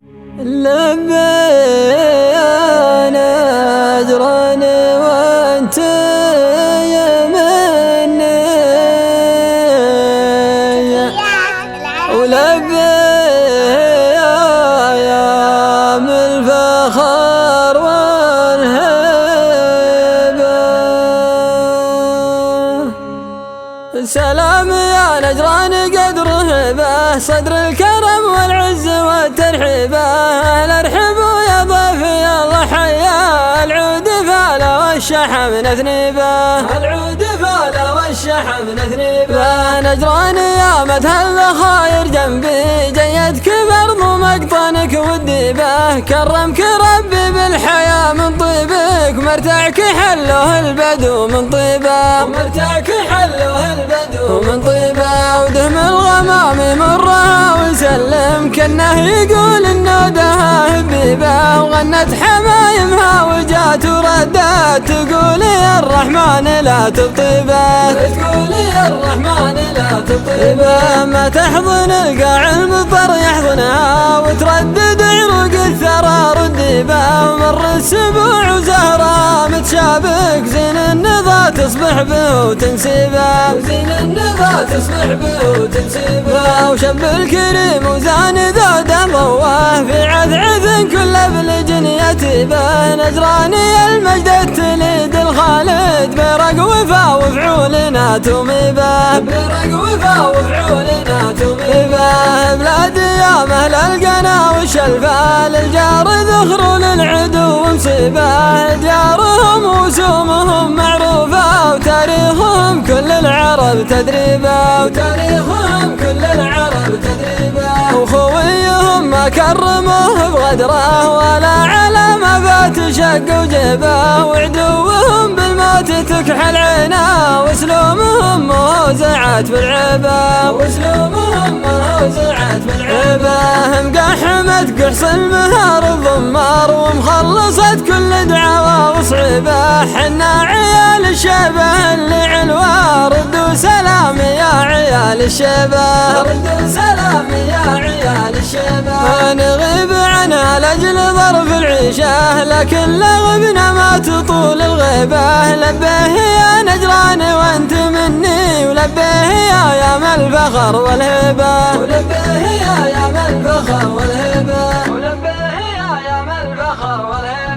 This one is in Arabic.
لبي نجران وانت يمني ولبي يا من الفخر والهبة. سلام يا نجران قدره به صدر الكرم والعز والترحيبه. الارحب يا ضيفي الله حيا العود فالا والشحم نثنيبه. العود فالا والشحم نثنيبه. نجران يا مدهل خاير جنبي جيدك برضو مقطنك والديبه. كرمك ربي بالحياه من طيبك مرتعك حله البدو من طيبه. مرتعك حله البدو من طيبه. ودهم الغمام مرها وسلم كأنه يقول النودها هبيبه. وغنت حمايمها وجات وردت تقول يا الرحمن لا تطيبه. تقول يا الرحمن لا تطيبه. ما تحضن القاع المطر يحضنها وتردد عروق الثرى رديبه. ومر السبوع وزهره متشابك زين النضا تصبح به وتنسيبه. وزين النضا تصبح به وتنسيبه. وشب الكريم وزان ذودا ضواه في عذعذ كل بلج يتيبه. نجراني المجد التليد الخالد برق وفا وفعولنا تميبه. برق وفا وفعولنا تميبه. بلادي يا مهل القنا والشلفه للجار ذخر وللعدو مصيبه. جارهم وسومهم معروفه وتاريخهم كل العرب تدريبه. وتاريخهم كل العرب تدريبه. وخويهم ما كرموه بغدره ولا على ما فات شق وجيبه. وعدوهم بالموت تكحل عينه واسلومهم موزعات بالعيبه. واسلومهم موزعات بالعيبه. مقحمت قرص المهار الضمار ومخلصت كل دعوى وصعيبه. حنا عيال الشيبه اللي علوى ردوا سلام يا عيال الشيبه. ردوا سلام يا عيال الشيبه. نغيب عنها لاجل ظرف العيشه لكن لغبنا ما تطول الغيبه. لبيه يا نجران وانت مني ولبيه يا ما الفخر والهبه. ولبيه يا ما الفخر والهبه. ولبيه يا ما الفخر والهبه.